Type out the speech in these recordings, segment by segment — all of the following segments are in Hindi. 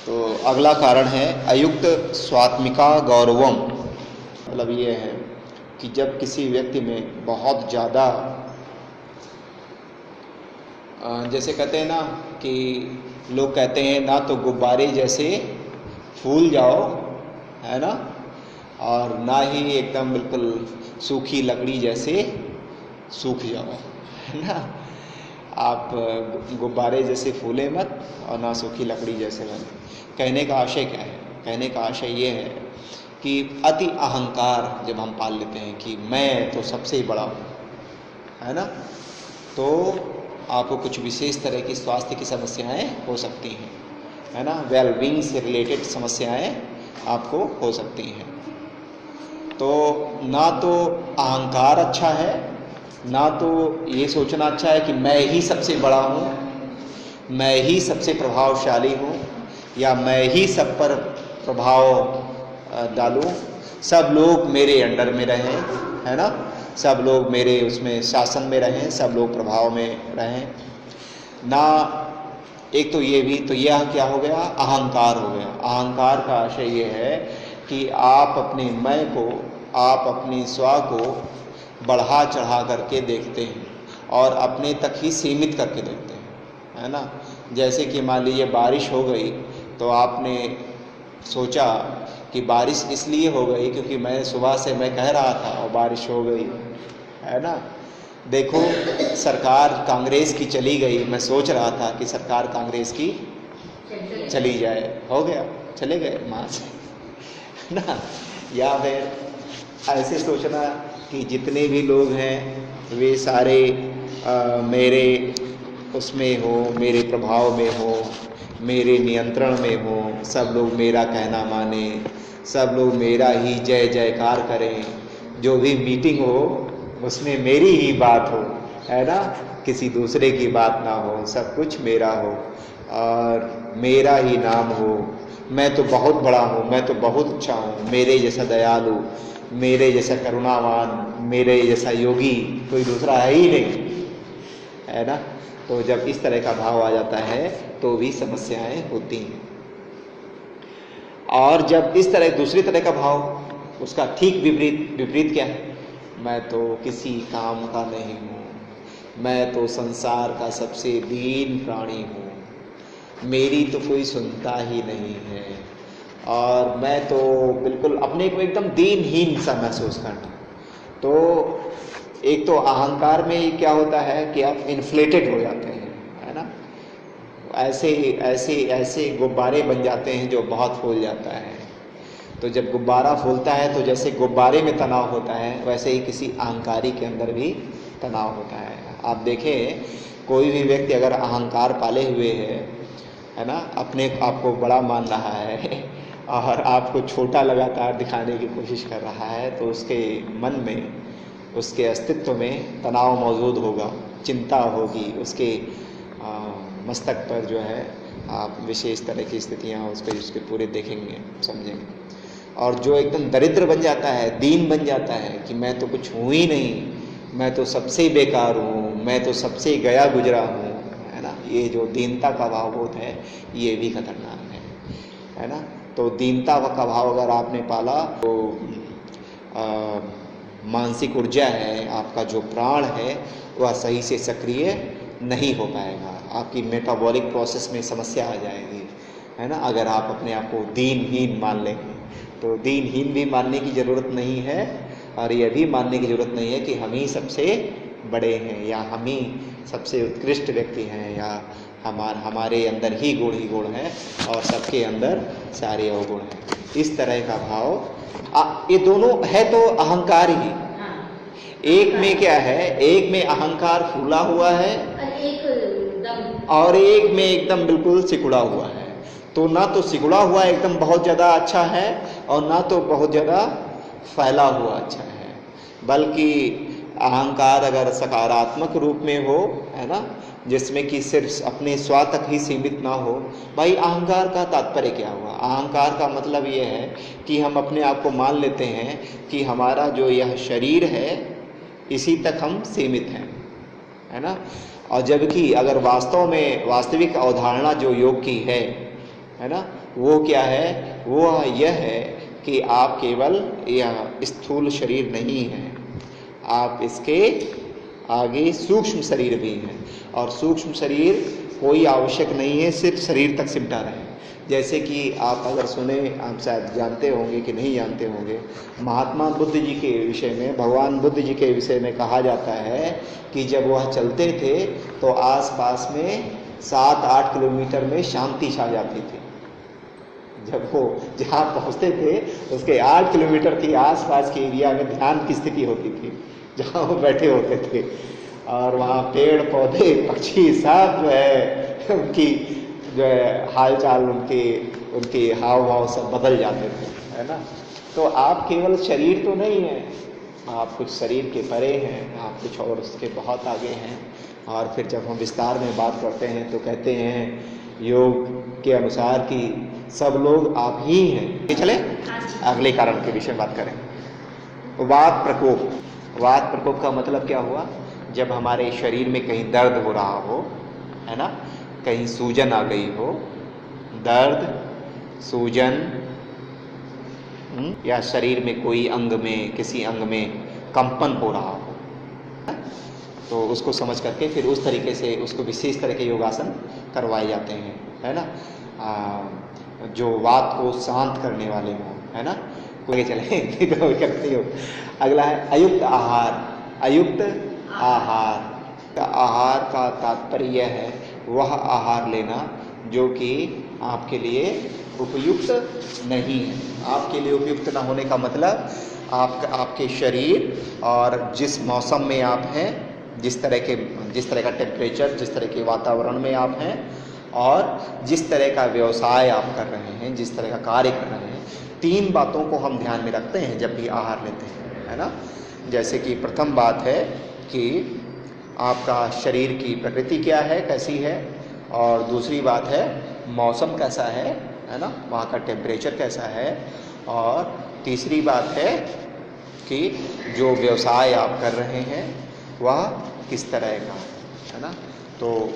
तो अगला कारण है अयुक्त स्वात्मिका गौरवम। मतलब ये है कि जब किसी व्यक्ति में बहुत ज़्यादा जैसे कहते हैं ना कि लोग कहते हैं ना तो गुब्बारे जैसे फूल जाओ, है ना, और ना ही एकदम बिल्कुल सूखी लकड़ी जैसे सूख जाओ, है ना। आप गुब्बारे जैसे फूले मत और ना सूखी लकड़ी जैसे बने। कहने का आशय क्या है? कहने का आशय ये है कि अति अहंकार जब हम पाल लेते हैं कि मैं तो सबसे बड़ा हूँ, है ना, तो आपको कुछ विशेष तरह की स्वास्थ्य की समस्याएं हो सकती हैं, है ना, वेलबींग से रिलेटेड समस्याएं आपको हो सकती हैं। तो ना तो अहंकार अच्छा है, ना तो ये सोचना अच्छा है कि मैं ही सबसे बड़ा हूँ, मैं ही सबसे प्रभावशाली हूँ, या मैं ही सब पर प्रभाव डालूँ, सब लोग मेरे अंडर में रहें, है ना, सब लोग मेरे उसमें शासन में रहें, सब लोग प्रभाव में रहें ना। एक तो ये भी, तो यह क्या हो गया? अहंकार हो गया। अहंकार का आशय ये है कि आप अपने मैं को, आप अपनी स्व को बढ़ा चढ़ा करके देखते हैं और अपने तक ही सीमित करके देखते हैं, है ना। जैसे कि मान लीजिए बारिश हो गई तो आपने सोचा कि बारिश इसलिए हो गई क्योंकि मैं सुबह से मैं कह रहा था और बारिश हो गई, है ना। देखो सरकार कांग्रेस की चली गई, मैं सोच रहा था कि सरकार कांग्रेस की चली जाए, हो गया, चले गए वहाँ से ना। या फिर ऐसे सोचना कि जितने भी लोग हैं वे सारे मेरे उसमें हो, मेरे प्रभाव में हो, मेरे नियंत्रण में हो, सब लोग मेरा कहना माने, सब लोग मेरा ही जय जयकार करें, जो भी मीटिंग हो उसमें मेरी ही बात हो, है ना, किसी दूसरे की बात ना हो, सब कुछ मेरा हो और मेरा ही नाम हो। मैं तो बहुत बड़ा हूँ, मैं तो बहुत अच्छा हूँ, मेरे जैसा दयालु, मेरे जैसा करुणावान, मेरे जैसा योगी कोई दूसरा है ही नहीं, है ना। तो जब इस तरह का भाव आ जाता है तो भी समस्याएं होती हैं। और जब इस तरह दूसरी तरह का भाव, उसका ठीक विपरीत, विपरीत क्या है? मैं तो किसी काम का नहीं हूँ, मैं तो संसार का सबसे दीन प्राणी हूँ, मेरी तो कोई सुनता ही नहीं है, और मैं तो बिल्कुल अपने को एकदम दीनहीन सा महसूस करना। तो एक तो अहंकार में क्या होता है कि आप इन्फ्लेटेड हो जाते हैं, है ना, ऐसे ऐसे ऐसे गुब्बारे बन जाते हैं जो बहुत फूल जाता है। तो जब गुब्बारा फूलता है तो जैसे गुब्बारे में तनाव होता है, वैसे ही किसी अहंकारी के अंदर भी तनाव होता है। आप देखें कोई भी व्यक्ति अगर अहंकार पाले हुए है ना, अपने आप को बड़ा मान रहा है और आपको छोटा लगातार दिखाने की कोशिश कर रहा है, तो उसके मन में, उसके अस्तित्व में तनाव मौजूद होगा, चिंता होगी, उसके मस्तक पर जो है आप विशेष तरह की स्थितियाँ उसके पूरे देखेंगे, समझेंगे। और जो एकदम दरिद्र बन जाता है, दीन बन जाता है कि मैं तो कुछ हूँ ही नहीं, मैं तो सबसे बेकार हूँ, मैं तो सबसे गया गुजरा हूँ, है ना, ये जो दीनता का भाव बोध है ये भी खतरनाक है ना। तो दीनता का भाव अगर आपने पाला तो मानसिक ऊर्जा है, आपका जो प्राण है वह सही से सक्रिय नहीं हो पाएगा, आपकी मेटाबॉलिक प्रोसेस में समस्या आ जाएगी, है ना। अगर आप अपने आप को दीनहीन मान लेंगे, तो दीनहीन भी मानने की ज़रूरत नहीं है और यह भी मानने की ज़रूरत नहीं है कि हम ही सबसे बड़े हैं या हम ही सबसे उत्कृष्ट व्यक्ति हैं या हमारे अंदर ही गुण हैं और सबके अंदर सारे अवगुण हैं। इस तरह का भाव ये दोनों है तो अहंकार ही। एक में क्या है, एक में अहंकार फूला हुआ है और एक में एकदम बिल्कुल सिकुड़ा हुआ है। तो ना तो सिकुड़ा हुआ एकदम बहुत ज़्यादा अच्छा है और ना तो बहुत ज़्यादा फैला हुआ अच्छा है, बल्कि अहंकार अगर सकारात्मक रूप में हो, है ना, जिसमें कि सिर्फ अपने स्व तक ही सीमित ना हो। भाई अहंकार का तात्पर्य क्या हुआ? अहंकार का मतलब ये है कि हम अपने आप को मान लेते हैं कि हमारा जो यह शरीर है इसी तक हम सीमित हैं, है ना। और जबकि अगर वास्तव में वास्तविक अवधारणा जो योग की है ना, वो क्या है? वो यह है कि आप केवल यह स्थूल शरीर नहीं है, आप इसके आगे सूक्ष्म शरीर भी हैं। और सूक्ष्म शरीर कोई आवश्यक नहीं है, सिर्फ शरीर तक सिमटा रहे। जैसे कि आप अगर सुने, आप शायद जानते होंगे कि नहीं जानते होंगे, महात्मा बुद्ध जी के विषय में, भगवान बुद्ध जी के विषय में कहा जाता है कि जब वह चलते थे तो आसपास में 7-8 किलोमीटर में शांति छा जाती थी। जब वो जहाँ पहुँचते थे उसके 8 किलोमीटर के आसपास के एरिया में ध्यान की स्थिति होती थी, जहाँ वो बैठे होते थे। और वहाँ पेड़ पौधे पक्षी सब जो है उनकी जो है हालचाल, उनके हाव भाव सब बदल जाते थे, है ना। तो आप केवल शरीर तो नहीं है, आप कुछ शरीर के परे हैं, आप कुछ और उसके बहुत आगे हैं। और फिर जब हम विस्तार में बात करते हैं तो कहते हैं योग के अनुसार कि सब लोग आप ही हैं। ये चले अगले कारण के विषय में बात करें। वात प्रकोप। वात प्रकोप का मतलब क्या हुआ? जब हमारे शरीर में कहीं दर्द हो रहा हो, है ना, कहीं सूजन आ गई हो, दर्द, सूजन, या शरीर में कोई अंग में, किसी अंग में कंपन हो रहा हो, तो उसको समझ करके फिर उस तरीके से उसको विशेष तरह के योगासन करवाए जाते हैं, है ना, जो वात को शांत करने वाले हों, है ना। कोई चले तो करते हो। अगला है अयुक्त आहार। अयुक्त आहार, आहार का तात्पर्य है वह आहार लेना जो कि आपके लिए उपयुक्त नहीं है। आपके लिए उपयुक्त न होने का मतलब आपके शरीर और जिस मौसम में आप हैं, जिस तरह का टेम्परेचर, जिस तरह के वातावरण में आप हैं, और जिस तरह का व्यवसाय आप कर रहे हैं, जिस तरह का कार्य कर रहे हैं, 3 बातों को हम ध्यान में रखते हैं जब भी आहार लेते हैं, है ना। जैसे कि प्रथम बात है कि आपका शरीर की प्रकृति क्या है, कैसी है, और दूसरी बात है मौसम कैसा है ना, वहाँ का टेम्परेचर कैसा है, और तीसरी बात है कि जो व्यवसाय आप कर रहे हैं वह किस तरह का है ना। तो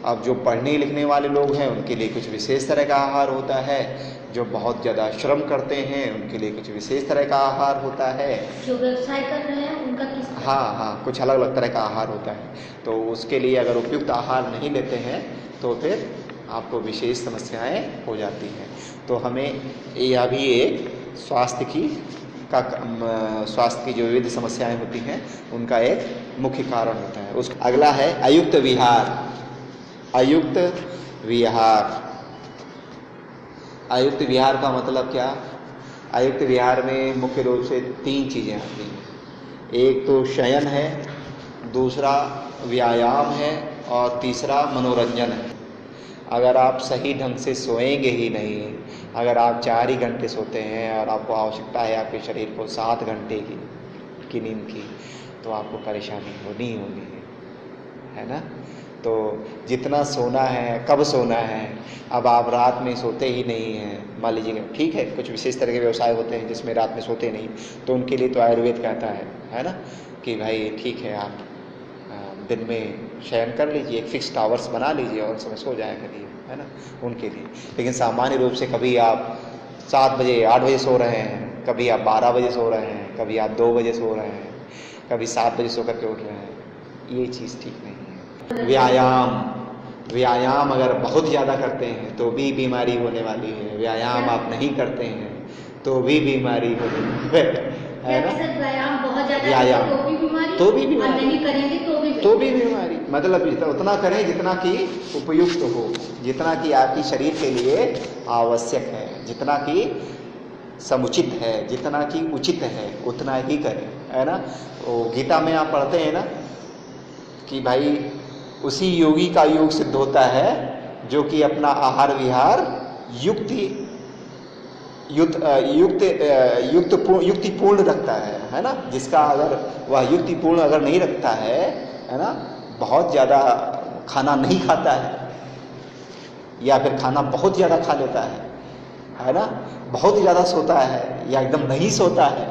अब जो पढ़ने लिखने वाले लोग हैं उनके लिए कुछ विशेष तरह का आहार होता है, जो बहुत ज़्यादा श्रम करते हैं उनके लिए कुछ विशेष तरह का आहार होता है, जो व्यवसाय कर रहे हैं उनका किस तरह? हाँ, कुछ अलग अलग तरह का आहार होता है। तो उसके लिए अगर उपयुक्त आहार नहीं लेते हैं तो फिर आपको विशेष समस्याएं हो जाती हैं। तो हमें यह भी एक स्वास्थ्य की जो विविध समस्याएं होती हैं उनका एक मुख्य कारण होता है। उस अगला है अयुक्त विहार। अयुक्त विहार। अयुक्त विहार का मतलब क्या? अयुक्त विहार में मुख्य रूप से 3 चीज़ें आती हैं। एक तो शयन है, दूसरा व्यायाम है, और तीसरा मनोरंजन है। अगर आप सही ढंग से सोएंगे ही नहीं, अगर आप 4 ही घंटे सोते हैं और आपको आवश्यकता है आपके शरीर को 7 घंटे की नींद की, तो आपको परेशानी होनी है ना। तो जितना सोना है, कब सोना है, अब आप रात में सोते ही नहीं हैं, मान लीजिए, ठीक है, कुछ विशेष तरह के व्यवसाय होते हैं जिसमें रात में सोते नहीं, तो उनके लिए तो आयुर्वेद कहता है ना, कि भाई ठीक है, आप दिन में शयन कर लीजिए, एक फिक्स्ड आवर्स बना लीजिए और समय सो जाया करिए, है ना, उनके लिए। लेकिन सामान्य रूप से कभी आप 7 बजे 8 बजे सो रहे हैं, कभी आप 12 बजे सो रहे हैं, कभी आप 2 बजे सो रहे हैं, कभी 7 बजे सो करके उठ रहे हैं, ये चीज़ ठीक नहीं है। व्यायाम अगर बहुत ज़्यादा करते हैं तो भी बीमारी होने वाली है। व्यायाम आप नहीं करते हैं तो भी बीमारी होने है ना। व्यायाम बहुत ज़्यादा व्यायाम तो भी बीमारी, नहीं करेंगे तो भी बीमारी। मतलब उतना करें जितना कि उपयुक्त हो, जितना कि आपकी शरीर के लिए आवश्यक है, जितना कि समुचित है, जितना कि उचित है, उतना ही करें, है ना। तो गीता में आप पढ़ते हैं ना कि भाई उसी योगी का योग सिद्ध होता है जो कि अपना आहार विहार युक्तिपूर्ण रखता है ना। जिसका अगर वह युक्तिपूर्ण अगर नहीं रखता है ना, बहुत ज़्यादा खाना नहीं खाता है, या फिर खाना बहुत ज़्यादा खा लेता है ना, बहुत ज़्यादा सोता है, या एकदम नहीं सोता है,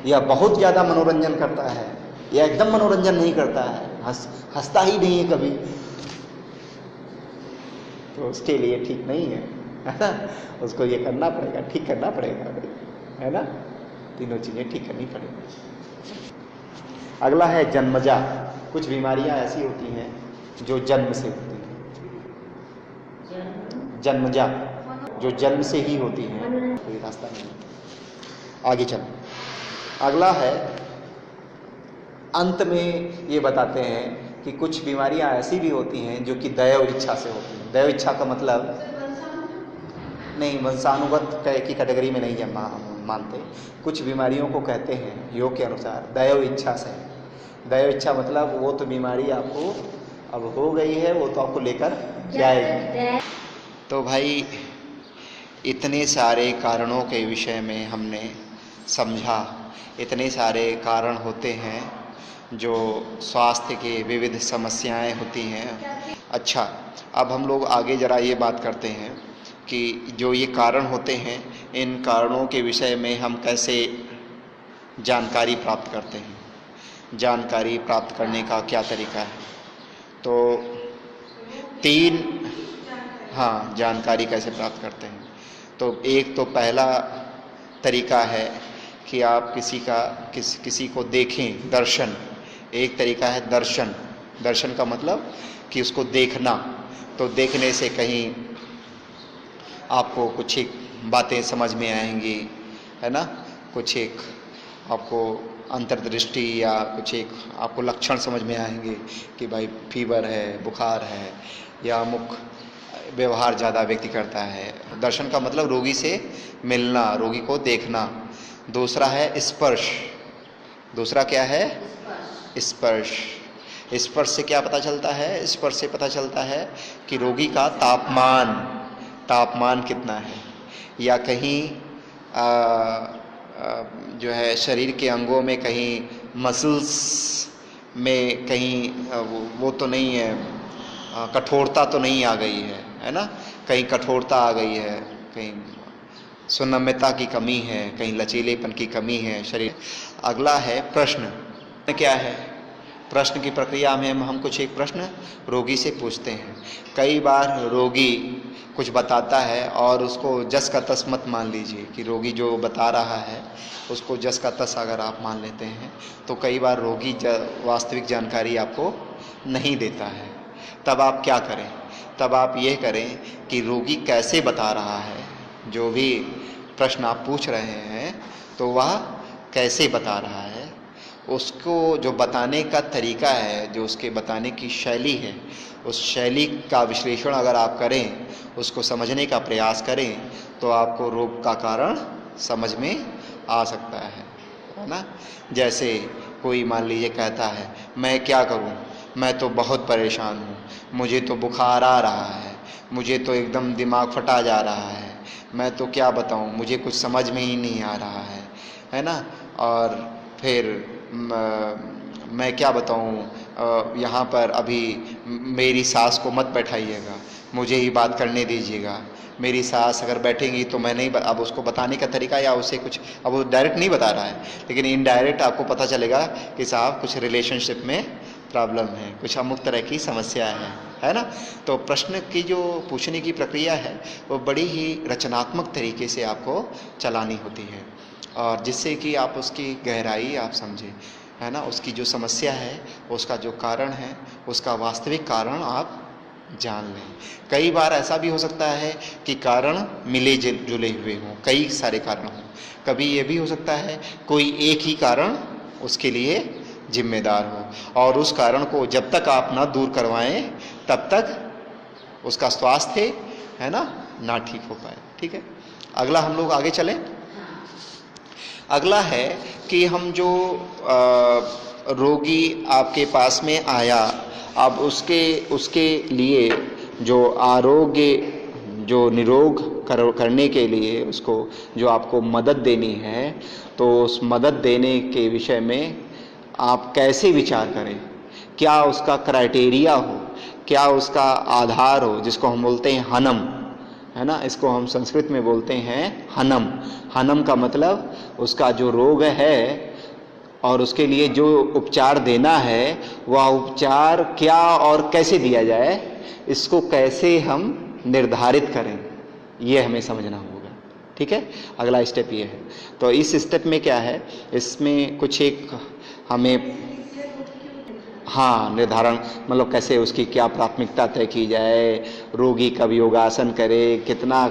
या बहुत ज़्यादा मनोरंजन करता है, या एकदम मनोरंजन नहीं करता है, हंसता ही नहीं है कभी, तो उसके लिए ठीक नहीं है। है ना, उसको ये करना पड़ेगा, ठीक करना पड़ेगा, है ना, तीनों चीज़ें ठीक करनी पड़ेगी। अगला है जन्मजा। कुछ बीमारियां ऐसी होती हैं जो जन्म से होती हैं, जन्मजा, जो जन्म से ही होती हैं, कोई रास्ता नहीं। आगे चल। अगला है, अंत में ये बताते हैं कि कुछ बीमारियां ऐसी भी होती हैं जो कि दैव इच्छा से होती हैं। दैव इच्छा का मतलब नहीं, वंशानुगत की कैटेगरी में नहीं मानते। कुछ बीमारियों को कहते हैं योग के अनुसार दैव इच्छा से। दैव इच्छा मतलब वो तो बीमारी आपको अब हो गई है, वो तो आपको लेकर जाएगी। तो भाई इतने सारे कारणों के विषय में हमने समझा। इतने सारे कारण होते हैं जो स्वास्थ्य के विविध समस्याएं होती हैं। अच्छा, अब हम लोग आगे ज़रा ये बात करते हैं कि जो ये कारण होते हैं, इन कारणों के विषय में हम कैसे जानकारी प्राप्त करते हैं, जानकारी प्राप्त करने का क्या तरीका है। तो तीन, हाँ, जानकारी कैसे प्राप्त करते हैं। तो एक तो पहला तरीका है कि आप किसी को देखें, दर्शन। एक तरीका है दर्शन। दर्शन का मतलब कि उसको देखना। तो देखने से कहीं आपको कुछ एक बातें समझ में आएंगी, है ना, कुछ एक आपको अंतर्दृष्टि या कुछ एक आपको लक्षण समझ में आएंगे कि भाई फीवर है, बुखार है, या अमुक व्यवहार ज़्यादा व्यक्ति करता है। दर्शन का मतलब रोगी से मिलना, रोगी को देखना। दूसरा है स्पर्श। दूसरा क्या है? स्पर्श। स्पर्श से क्या पता चलता है? स्पर्श से पता चलता है कि रोगी का तापमान कितना है, या कहीं जो है शरीर के अंगों में कहीं मसल्स में कहीं वो तो नहीं है, कठोरता तो नहीं आ गई है ना, कहीं कठोरता आ गई है, कहीं सुनम्यता की कमी है, कहीं लचीलेपन की कमी है शरीर। अगला है प्रश्न। क्या है? प्रश्न की प्रक्रिया में हम कुछ एक प्रश्न रोगी से पूछते हैं। कई बार रोगी कुछ बताता है और उसको जस का तस मत मान लीजिए कि रोगी जो बता रहा है उसको जस का तस अगर आप मान लेते हैं तो कई बार रोगी वास्तविक जानकारी आपको नहीं देता है। तब आप क्या करें? तब आप ये करें कि रोगी कैसे बता रहा है, जो भी प्रश्न आप पूछ रहे हैं तो वह कैसे बता रहा है, उसको जो बताने का तरीका है, जो उसके बताने की शैली है, उस शैली का विश्लेषण अगर आप करें, उसको समझने का प्रयास करें तो आपको रोग का कारण समझ में आ सकता है ना। जैसे कोई मान लीजिए कहता है मैं क्या करूं, मैं तो बहुत परेशान हूं, मुझे तो बुखार आ रहा है, मुझे तो एकदम दिमाग फटा जा रहा है, मैं तो क्या बताऊं, मुझे कुछ समझ में ही नहीं आ रहा है ना। और फिर मैं क्या बताऊं, यहाँ पर अभी मेरी सास को मत बैठाइएगा, मुझे ही बात करने दीजिएगा, मेरी सास अगर बैठेंगी तो मैं नहीं। अब उसको बताने का तरीका या उसे कुछ, अब वो डायरेक्ट नहीं बता रहा है लेकिन इनडायरेक्ट आपको पता चलेगा कि साहब कुछ रिलेशनशिप में प्रॉब्लम है, कुछ अमुक तरह की समस्या है ना। तो प्रश्न की जो पूछने की प्रक्रिया है वो बड़ी ही रचनात्मक तरीके से आपको चलानी होती है, और जिससे कि आप उसकी गहराई आप समझें, है ना, उसकी जो समस्या है, उसका जो कारण है, उसका वास्तविक कारण आप जान लें। कई बार ऐसा भी हो सकता है कि कारण मिले जुले हुए हों, कई सारे कारण हों। कभी ये भी हो सकता है कोई एक ही कारण उसके लिए जिम्मेदार हो, और उस कारण को जब तक आप ना दूर करवाएं तब तक उसका स्वास्थ्य, है ना ठीक हो पाए। ठीक है, अगला हम लोग आगे चलें। अगला है कि हम जो रोगी आपके पास में आया, अब उसके लिए जो आरोग्य, जो निरोग करने के लिए उसको जो आपको मदद देनी है, तो उस मदद देने के विषय में आप कैसे विचार करें, क्या उसका क्राइटेरिया हो, क्या उसका आधार हो, जिसको हम बोलते हैं हनम, है ना, इसको हम संस्कृत में बोलते हैं हनम। हनम का मतलब उसका जो रोग है और उसके लिए जो उपचार देना है वह उपचार क्या और कैसे दिया जाए, इसको कैसे हम निर्धारित करें, ये हमें समझना होगा। ठीक है, अगला स्टेप ये है। तो इस स्टेप में क्या है, इसमें कुछ एक हमें हाँ निर्धारण, मतलब कैसे उसकी क्या प्राथमिकता तय की जाए, रोगी कब योगासन करे, कितना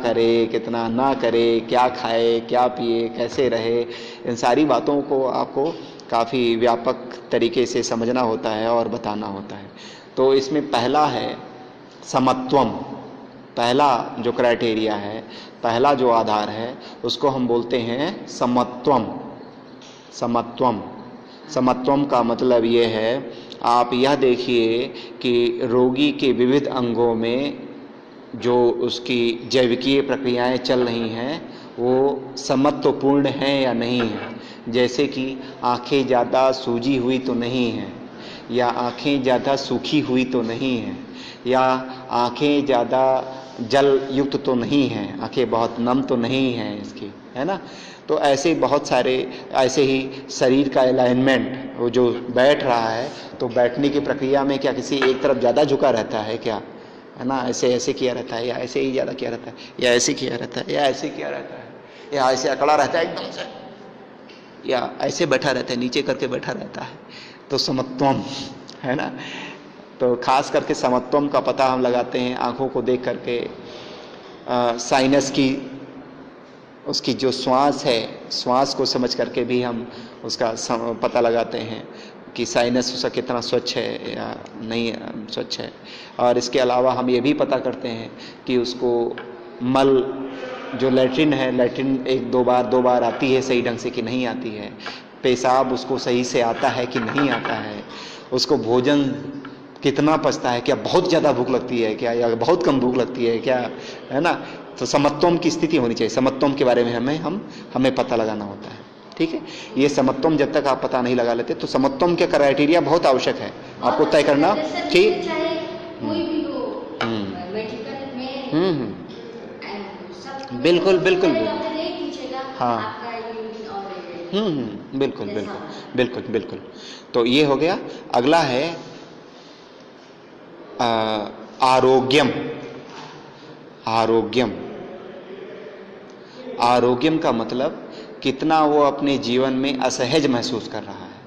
ना करे, क्या खाए क्या पिए, कैसे रहे, इन सारी बातों को आपको काफ़ी व्यापक तरीके से समझना होता है और बताना होता है। तो इसमें पहला है समत्वम। पहला जो क्राइटेरिया है, पहला जो आधार है, उसको हम बोलते हैं समत्वम। समत्वम समत्वम का मतलब ये है, आप यह देखिए कि रोगी के विविध अंगों में जो उसकी जैविकीय प्रक्रियाएं चल रही हैं वो समत्वपूर्ण हैं या नहीं हैं। जैसे कि आंखें ज़्यादा सूजी हुई तो नहीं हैं, या आंखें ज़्यादा सूखी हुई तो नहीं हैं, या आंखें ज़्यादा जल युक्त तो नहीं हैं, आंखें बहुत नम तो नहीं हैं इसकी, है ना। तो ऐसे बहुत सारे, ऐसे ही शरीर का अलाइनमेंट, वो जो बैठ रहा है तो बैठने की प्रक्रिया में क्या किसी एक तरफ ज़्यादा झुका रहता है क्या, है ना, ऐसे ऐसे किया रहता है, या ऐसे ही ज़्यादा किया रहता है, या ऐसे किया रहता है, या ऐसे किया रहता है, या ऐसे अकड़ा रहता है एकदम से, या ऐसे बैठा रहता है, नीचे करके बैठा रहता है। तो समत्वम, है ना। तो खास करके समत्वम का पता हम लगाते हैं आँखों को देख करके, साइनस की, उसकी जो श्वास है, श्वास को समझ करके भी हम उसका पता लगाते हैं कि साइनस उसका कितना स्वच्छ है या नहीं स्वच्छ है। और इसके अलावा हम ये भी पता करते हैं कि उसको मल, जो लैट्रिन है, लैट्रिन एक दो बार आती है सही ढंग से कि नहीं आती है, पेशाब उसको सही से आता है कि नहीं आता है, उसको भोजन कितना पचता है, क्या बहुत ज़्यादा भूख लगती है क्या, या बहुत कम भूख लगती है क्या, है ना। तो समत्वम की स्थिति होनी चाहिए। समत्वम के बारे में हमें पता लगाना होता है। ठीक है, ये समत्वम जब तक आप पता नहीं लगा लेते तो समत्वम के क्राइटेरिया बहुत आवश्यक है आपको तय करना कि बिल्कुल बिल्कुल हाँ बिल्कुल बिल्कुल बिल्कुल बिल्कुल। तो ये हो गया। अगला है आरोग्यम। आरोग्यम, आरोग्यम का मतलब कितना वो अपने जीवन में असहज महसूस कर रहा है,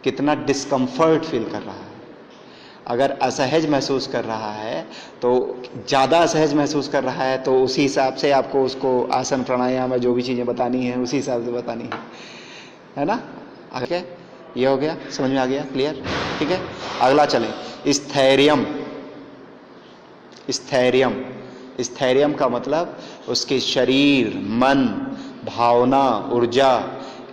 कितना डिस्कम्फर्ट फील कर रहा है। अगर असहज महसूस कर रहा है तो, ज़्यादा असहज महसूस कर रहा है तो उसी हिसाब से आपको उसको आसन प्राणायाम जो भी चीज़ें बतानी है उसी हिसाब से बतानी है ना। आगे ये हो गया, समझ में आ गया, क्लियर। ठीक है, अगला चलें, स्थैर्यम। स्थैर्यम, स्थैर्यम का मतलब उसके शरीर, मन, भावना, ऊर्जा,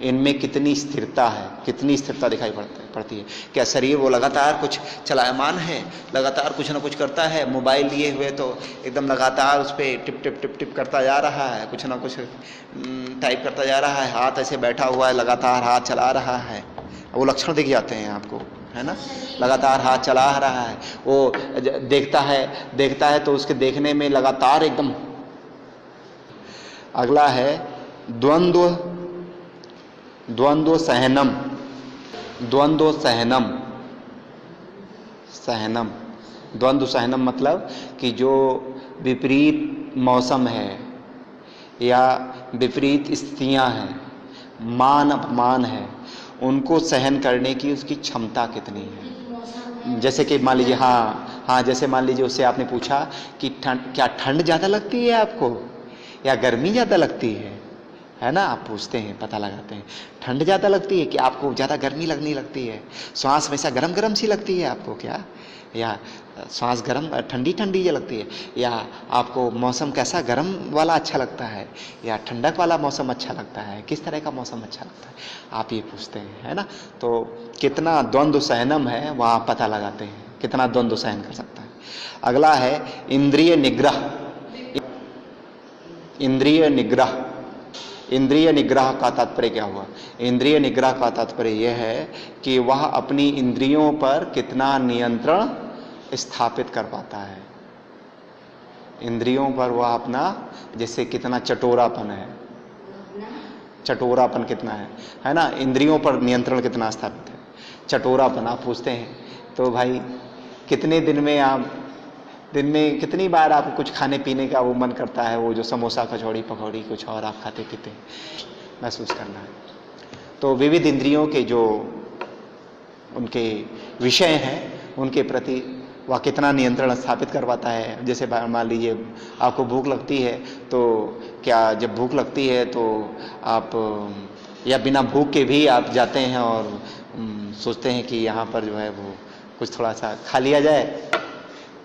इनमें कितनी स्थिरता है, कितनी स्थिरता दिखाई पड़ती है। क्या शरीर वो लगातार कुछ चलायमान है, लगातार कुछ ना कुछ करता है, मोबाइल लिए हुए तो एकदम लगातार उस पर टिप टिप टिप टिप करता जा रहा है, कुछ ना कुछ टाइप करता जा रहा है, हाथ ऐसे बैठा हुआ है लगातार हाथ चला रहा है, वो लक्षण दिख जाते हैं आपको, है ना। लगातार हाथ चला रहा है, वो देखता है तो उसके देखने में लगातार एकदम। अगला है द्वंद्व सहनम। द्वंद्व सहनम, द्वंद्व सहनम मतलब कि जो विपरीत मौसम है या विपरीत स्थितियां हैं, मान अपमान है, उनको सहन करने की उसकी क्षमता कितनी है। जैसे कि मान लीजिए, हाँ जैसे मान लीजिए उससे आपने पूछा कि क्या ठंड ज़्यादा लगती है आपको या गर्मी ज़्यादा लगती है ना। आप पूछते हैं, पता लगाते हैं, ठंड ज़्यादा लगती है कि आपको ज़्यादा गर्मी लगने लगती है, श्वास हमेशा गरम गरम सी लगती है आपको क्या, या श्वास गरम ठंडी ठंडी जो लगती है, या आपको मौसम कैसा गरम वाला अच्छा लगता है या ठंडक वाला मौसम अच्छा लगता है, किस तरह का मौसम अच्छा लगता है, आप ये पूछते हैं, है ना। तो कितना द्वंद्व सहनम है वहाँ पता लगाते हैं, कितना द्वंद्व सहन कर सकता है। अगला है इंद्रिय निग्रह। इंद्रिय निग्रह, इंद्रिय निग्रह का तात्पर्य क्या हुआ। इंद्रिय निग्रह का तात्पर्य यह है कि वह अपनी इंद्रियों पर कितना नियंत्रण स्थापित कर पाता है। इंद्रियों पर वह अपना, जैसे कितना चटोरापन है, चटोरापन कितना है ना, इंद्रियों पर नियंत्रण कितना स्थापित है। चटोरापन आप पूछते हैं तो भाई कितने दिन में आप दिन में कितनी बार आपको कुछ खाने पीने का वो मन करता है, वो जो समोसा कचौड़ी पकौड़ी कुछ और आप खाते पीते महसूस करना है। तो विविध इंद्रियों के जो उनके विषय हैं उनके प्रति वह कितना नियंत्रण स्थापित कर पाता है। जैसे मान लीजिए आपको भूख लगती है, तो क्या जब भूख लगती है तो आप या बिना भूख के भी आप जाते हैं और सोचते हैं कि यहाँ पर जो है वो कुछ थोड़ा सा खा लिया जाए?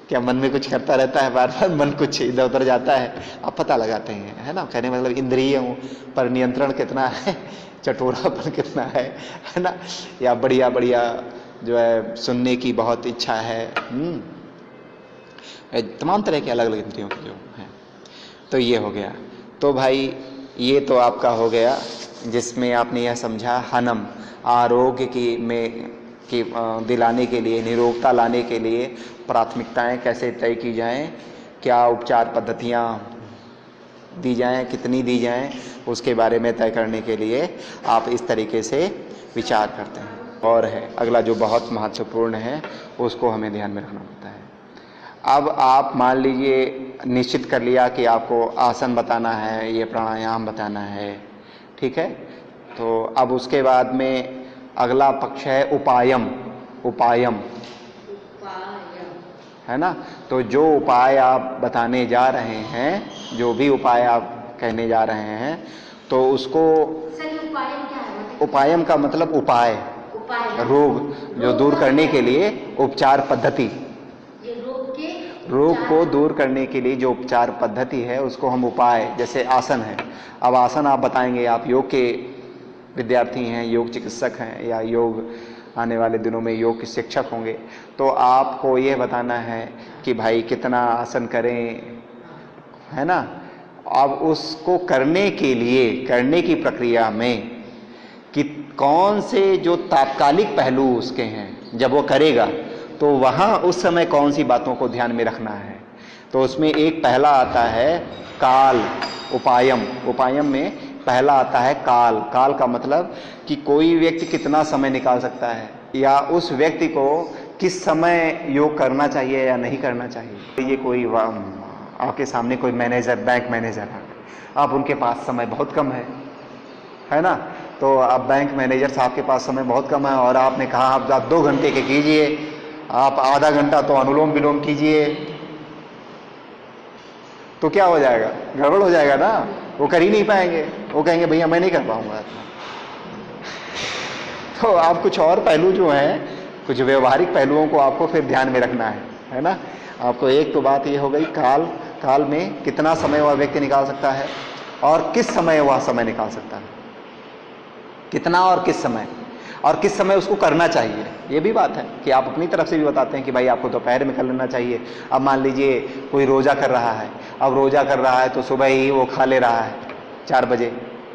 क्या मन में कुछ करता रहता है, बार बार मन कुछ इधर उधर जाता है, आप पता लगाते हैं, है ना। कहने मतलब इंद्रियों पर नियंत्रण कितना है, चटोरापन कितना है ना। या बढ़िया बढ़िया जो है सुनने की बहुत इच्छा है, तमाम तरह के अलग अलग इंद्रियों के जो हैं। तो ये हो गया। तो भाई ये तो आपका हो गया जिसमें आपने यह समझा हनम आरोग्य की दिलाने के लिए, निरोगता लाने के लिए प्राथमिकताएं कैसे तय की जाएं, क्या उपचार पद्धतियां दी जाएं, कितनी दी जाएं, उसके बारे में तय करने के लिए आप इस तरीके से विचार करते हैं। और है अगला जो बहुत महत्वपूर्ण है, उसको हमें ध्यान में रखना होता है। अब आप मान लीजिए निश्चित कर लिया कि आपको आसन बताना है, ये प्राणायाम बताना है, ठीक है। तो अब उसके बाद में अगला पक्ष है उपायम। उपायम है ना। तो जो उपाय आप बताने जा रहे हैं, जो भी उपाय आप कहने जा रहे हैं, तो उसको उपायम क्या है? उपायम का मतलब उपाय, रोग जो दूर करने के लिए उपचार पद्धति, रोग को दूर करने के लिए जो उपचार पद्धति है उसको हम उपाय, जैसे आसन है। अब आसन आप बताएंगे, आप योग के विद्यार्थी हैं, योग चिकित्सक हैं, या योग आने वाले दिनों में योग के शिक्षक होंगे, तो आपको ये बताना है कि भाई कितना आसन करें, है ना। अब उसको करने के लिए, करने की प्रक्रिया में कि कौन से जो तात्कालिक पहलू उसके हैं, जब वो करेगा तो वहाँ उस समय कौन सी बातों को ध्यान में रखना है। तो उसमें एक पहला आता है काल, उपायम। उपायम में पहला आता है काल। काल का मतलब कि कोई व्यक्ति कितना समय निकाल सकता है, या उस व्यक्ति को किस समय योग करना चाहिए या नहीं करना चाहिए। ये कोई आपके सामने कोई मैनेजर, बैंक मैनेजर है, आप उनके पास समय बहुत कम है ना। तो अब बैंक मैनेजर साहब के पास समय बहुत कम है और आपने कहा आप 2 घंटे के कीजिए, आप आधा घंटा तो अनुलोम विलोम कीजिए, तो क्या हो जाएगा, गड़बड़ हो जाएगा ना। वो कर ही नहीं पाएंगे, वो कहेंगे भैया मैं नहीं कर पाऊंगा। तो आप कुछ और पहलू जो हैं, कुछ व्यवहारिक पहलुओं को आपको फिर ध्यान में रखना है ना। आपको एक तो बात ये हो गई काल, काल में कितना समय वह व्यक्ति निकाल सकता है और किस समय वह समय निकाल सकता है, कितना और किस समय उसको करना चाहिए। ये भी बात है कि आप अपनी तरफ से भी बताते हैं कि भाई आपको दोपहर में कर लेना चाहिए। अब मान लीजिए कोई रोज़ा कर रहा है, अब रोज़ा कर रहा है तो सुबह ही वो खा ले रहा है, 4 बजे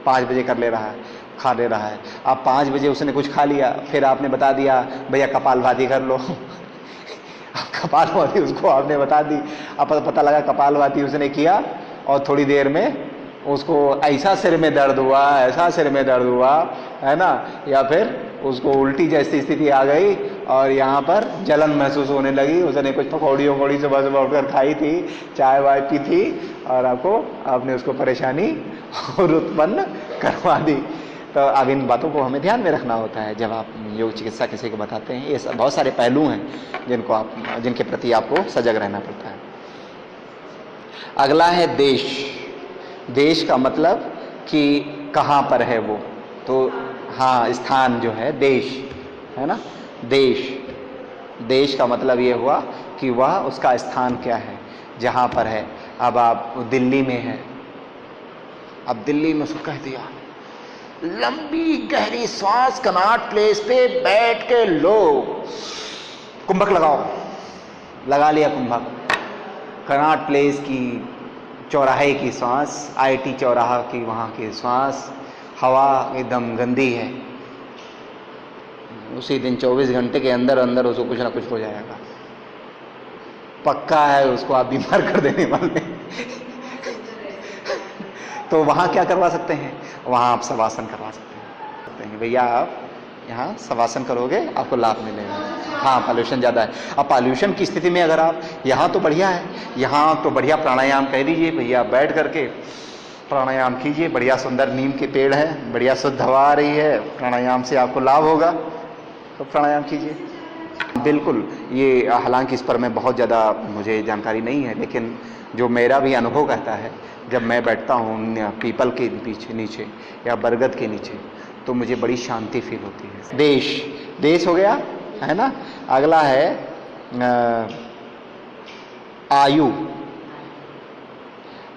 5 बजे कर ले रहा है, खा ले रहा है। अब 5 बजे उसने कुछ खा लिया, फिर आपने बता दिया भैया कपालभाति कर लो। अब कपालभाति उसको आपने बता दी, अब पता लगा कपालभाति उसने किया और थोड़ी देर में उसको ऐसा सिर में दर्द हुआ, ऐसा सिर में दर्द हुआ, है ना, या फिर उसको उल्टी जैसी स्थिति आ गई और यहाँ पर जलन महसूस होने लगी। उसने कुछ पकौड़ी वकौड़ी सुबह सुबह उठकर खाई थी, चाय वाय पी थी और आपने उसको परेशानी और उत्पन्न करवा दी। तो अब इन बातों को हमें ध्यान में रखना होता है जब आप योग चिकित्सा किसी को बताते हैं। ये बहुत सारे पहलू हैं जिनके प्रति आपको सजग रहना पड़ता है। अगला है देश। देश का मतलब कि कहाँ पर है वो, तो हाँ स्थान जो है देश है ना। देश का मतलब ये हुआ कि वह उसका स्थान क्या है, जहाँ पर है। अब आप दिल्ली में है, अब दिल्ली में उसको कह दिया लंबी गहरी सांस कनॉट प्लेस पे बैठ के लो, कुंभक लगाओ, लगा लिया कुंभक। कनॉट प्लेस की चौराहे की सांस, आईटी चौराहा की वहाँ की सांस, हवा एकदम गंदी है। उसी दिन 24 घंटे के अंदर अंदर उसको कुछ ना कुछ हो जाएगा, पक्का है, उसको आप बीमार कर देने वाले। तो वहाँ क्या करवा सकते हैं, वहाँ आप शवासन करवा सकते हैं। भैया आप यहाँ शवासन करोगे, आपको लाभ मिलेगा। हाँ पॉल्यूशन ज़्यादा है। अब पॉल्यूशन की स्थिति में अगर आप, यहाँ तो बढ़िया है, यहाँ तो बढ़िया प्राणायाम कह दीजिए भैया, बैठ करके प्राणायाम कीजिए, बढ़िया सुंदर नीम के पेड़ है, बढ़िया शुद्ध हवा आ रही है, प्राणायाम से आपको लाभ होगा, तो प्राणायाम कीजिए। बिल्कुल, ये हालांकि इस पर मैं बहुत ज़्यादा मुझे जानकारी नहीं है, लेकिन जो मेरा भी अनुभव कहता है, जब मैं बैठता हूँ पीपल के पीछे नीचे या बरगद के नीचे, तो मुझे बड़ी शांति फील होती है। देश हो गया है ना। अगला है आयु।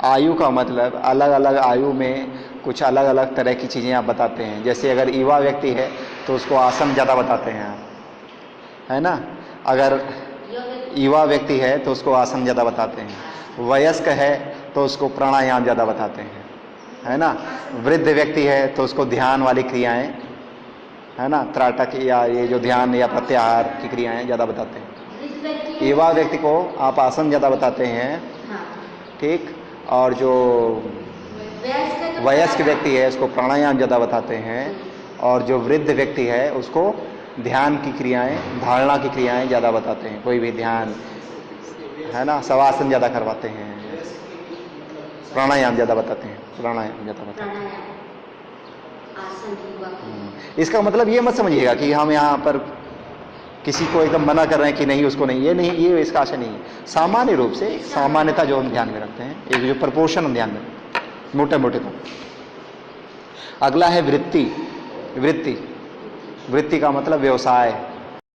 आयु का मतलब अलग अलग आयु में कुछ अलग अलग तरह की चीज़ें आप बताते हैं। जैसे अगर युवा व्यक्ति है तो उसको आसन ज़्यादा बताते हैं आप, है ना। अगर युवा व्यक्ति है तो उसको आसन ज़्यादा बताते हैं। वयस्क है तो उसको प्राणायाम ज़्यादा बताते हैं, है ना। वृद्ध व्यक्ति है तो उसको ध्यान वाली क्रियाएं, है ना, त्राटक या ये जो ध्यान या प्रत्याहार की क्रियाएं ज़्यादा बताते हैं। युवा व्यक्ति को आप आसन ज़्यादा बताते हैं, ठीक। और जो वयस्क व्यक्ति है उसको प्राणायाम ज़्यादा बताते हैं। और जो वृद्ध व्यक्ति है उसको ध्यान की क्रियाएं, धारणा की क्रियाएं ज़्यादा बताते हैं। कोई भी ध्यान, है ना, शवासन ज़्यादा करवाते हैं, प्राणायाम ज़्यादा बताते हैं, प्राणायाम ज़्यादा बताते हैं। इसका मतलब ये मत समझिएगा कि हम यहाँ पर किसी को एकदम मना कर रहे हैं कि नहीं उसको नहीं, ये नहीं, ये इसका आशय नहीं है। सामान्य रूप से सामान्यता जो हम ध्यान में रखते हैं, एक जो प्रपोर्शन हम ध्यान में रखते हैं, मोटे मोटे तो। अगला है वृत्ति। वृत्ति का मतलब व्यवसाय।